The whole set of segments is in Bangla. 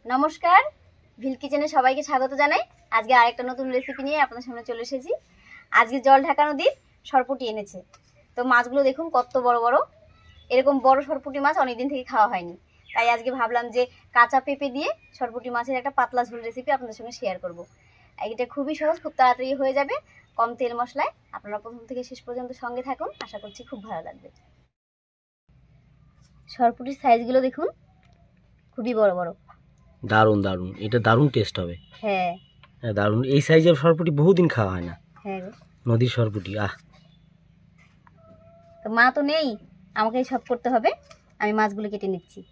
নমস্কার, ভিল কিচেনে সবাইকে স্বাগত জানাই। আজকে আরেকটা নতুন রেসিপি নিয়ে আপনাদের সামনে চলে এসেছি। আজকে জলঢাকা নদীর সরপুঁটি এনেছে। তো মাছগুলো দেখুন কত বড় বড়। এরকম বড় সরপুঁটি মাছ অনেকদিন থেকে খাওয়া হয়নি, তাই আজকে ভাবলাম যে কাঁচা পেঁপে দিয়ে সরপুঁটি মাছের একটা পাতলা ঝোল রেসিপি আপনাদের সঙ্গে শেয়ার করব। এটা খুবই সহজ, খুব তাড়াতাড়ি হয়ে যাবে, কম তেল মশলায়। আপনারা প্রথম থেকে শেষ পর্যন্ত সঙ্গে থাকুন, আশা করছি খুব ভালো লাগবে। সরপুঁটির সাইজগুলো দেখুন, খুবই বড় বড়। দারুণ দারুণ, এটা দারুণ টেস্ট হবে। হ্যাঁ দারুণ। এই সাইজের সরপুঁটি বহুদিন খাওয়া হয় না। হ্যাঁ, নদীর সরপুঁটি। তো মা তো নেই, আমাকেই সব করতে হবে। আমি মাছগুলো কেটে নিচ্ছি।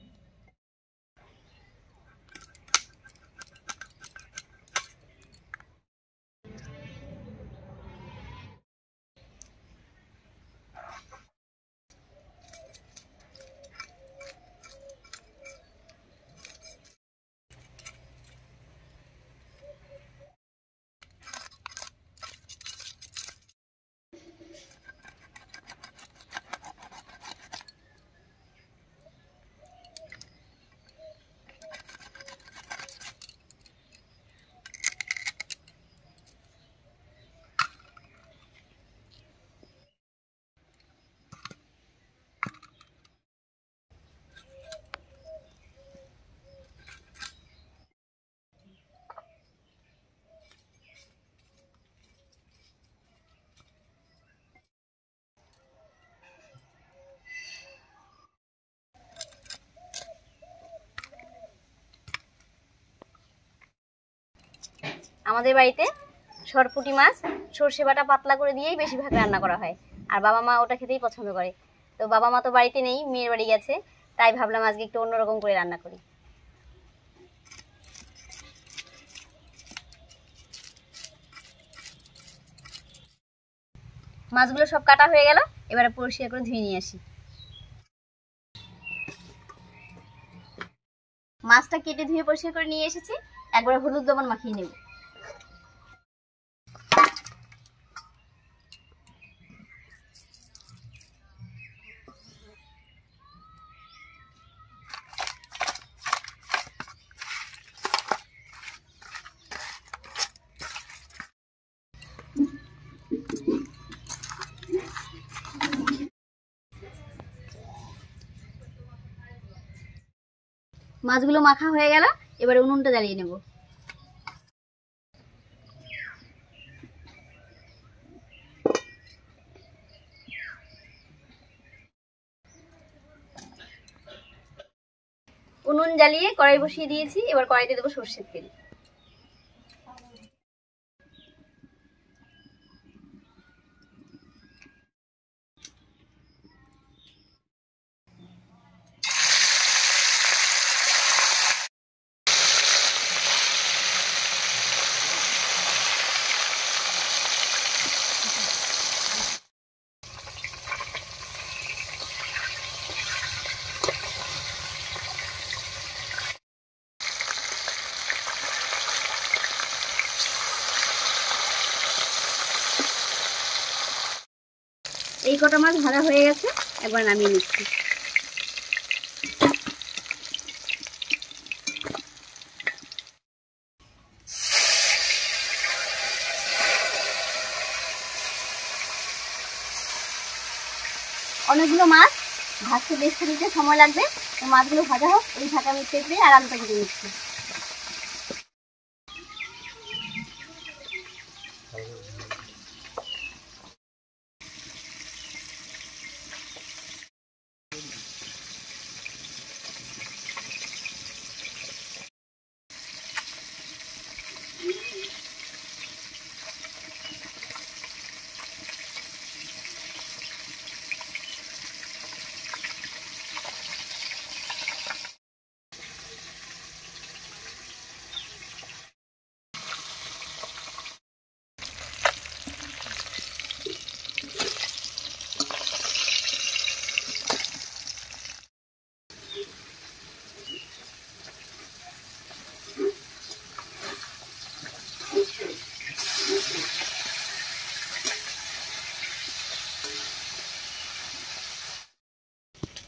আমাদের বাড়িতে সরপুঁটি মাছ সর্ষে বাটা পাতলা করে দিয়েই বেশিরভাগ রান্না করা হয়, আর বাবা মা ওটা খেতেই পছন্দ করে। তো বাবা মা তো বাড়িতে নেই, মেয়ের বাড়ি গেছে, তাই ভাবলাম আজকে একটু অন্যরকম করে রান্না করি। মাছগুলো সব কাটা হয়ে গেল, এবারে পরিষ্কার করে ধুয়ে নিয়ে আসি। মাছটা কেটে ধুয়ে পরিষ্কার করে নিয়ে এসেছি, একবারে হলুদ লবণ মাখিয়ে নেব। মাছগুলো মাখা হয়ে গেল, এবারে উনুনটা জ্বালিয়ে নেব। উনুন জ্বালিয়ে কড়াই বসিয়ে দিয়েছি, এবার কড়াইতে দেবো সরষের তেল। এই কটা মাছ ভাজা হয়ে গেছে, একবার নামিয়ে নিচ্ছি। অনেকগুলো মাছ ভাজতে বেশ খানিকটা সময় লাগবে, তো মাছগুলো ভাজা হোক, এই ফাঁকে আমি পেঁপে আর আলুটা কেটে নিচ্ছি।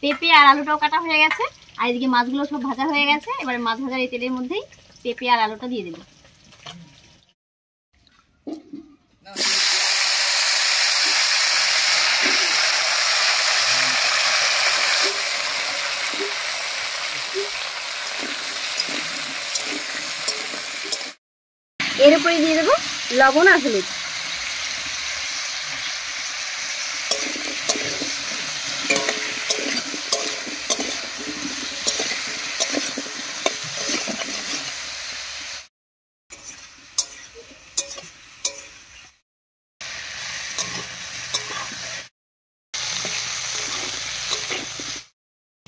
পেঁপে আর আলুটাও কাটা হয়ে গেছে, আর এদিকে মাছগুলো সব ভাজা হয়ে গেছে। এবার মাছ ভাজার এই তেলের মধ্যেই পেঁপে আর আলুটা দিয়ে দেবো। এর উপরে দিয়ে দেবো লবণ আর হলুদ।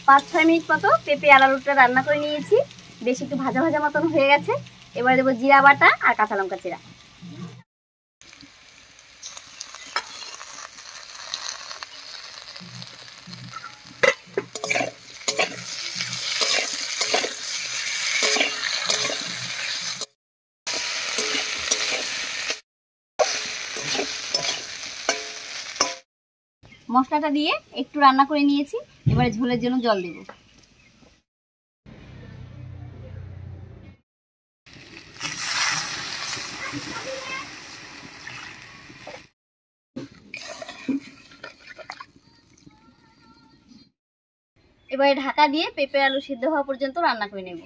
পাঁচ 6 মিনিট মতো পেঁপে আর আলুটা রান্না করে নিয়েছি। বেশ একটু ভাজা ভাজা মতন হয়ে গেছে। এবার দেবো জিরা বাটা আর কাঁচা লঙ্কা চিরা। মশলাটা দিয়ে একটু রান্না করে নিয়েছি। এবারে ঝোলের জন্য জল দেব। এবারে ঢাকা দিয়ে পেঁপে আলু সিদ্ধ হওয়া পর্যন্ত রান্না করে নেব।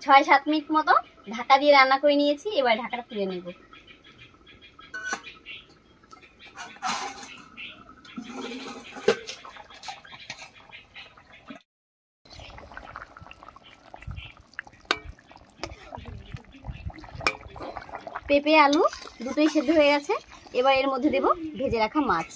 ছয় 7 মিনিট মতো ঢাকা দিয়ে রান্না করে নিয়েছি। এবার ঢাকাটা তুলে নেব। পেঁপে আলু দুটোই সেদ্ধ হয়ে গেছে। এবার এর মধ্যে দেব ভেজে রাখা মাছ।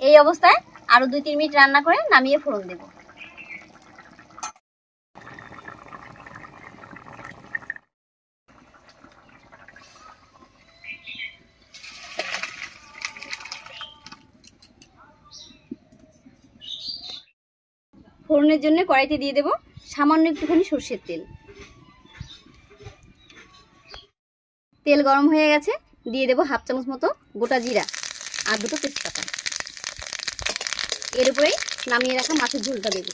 এই অবস্থায় আরো 2-3 মিনিট রান্না করে নামিয়ে ফোড়ন দেব। ফোড়নের জন্য কড়াইতে দিয়ে দেব সামান্য একটুখানি সরষের তেল। তেল গরম হয়ে গেছে। দিয়ে দেব 1/2 চামচ মতো গোটা জিরা আর 2টো তেজপাতা। এর উপরে নামিয়ে রাখা মাছের ঝোলটা দেব।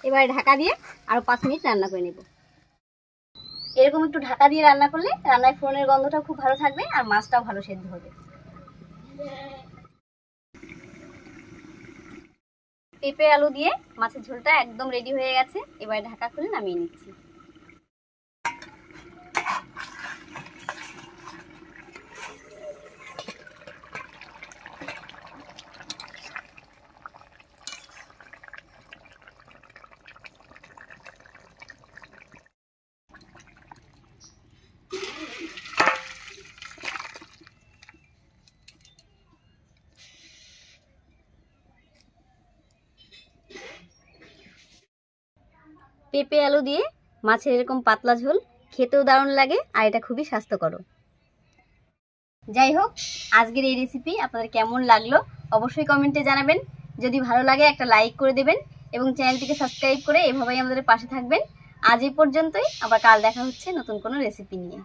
এবারে ঢাকা দিয়ে আরো 5 মিনিট রান্না করে নেব। এরকম একটু ঢাকা দিয়ে রান্না করলে রান্নায় ফোড়নের গন্ধটাও খুব ভালো থাকবে আর মাছটাও ভালো সেদ্ধ হবে। পেঁপে আলু দিয়ে মাছের ঝোলটা একদম রেডি হয়ে গেছে। এবারে ঢাকা খুলে নামিয়ে নিচ্ছি। পেঁপে আলু দিয়ে মাছের এরকম পাতলা ঝোল খেতেও দারুণ লাগে আর এটা খুবই স্বাস্থ্যকর। যাই হোক, আজকের এই রেসিপি আপনাদের কেমন লাগলো অবশ্যই কমেন্টে জানাবেন। যদি ভালো লাগে একটা লাইক করে দেবেন এবং চ্যানেলটিকে সাবস্ক্রাইব করে এভাবেই আমাদের পাশে থাকবেন। আজ এই পর্যন্তই, আবার কাল দেখা হচ্ছে নতুন কোনো রেসিপি নিয়ে।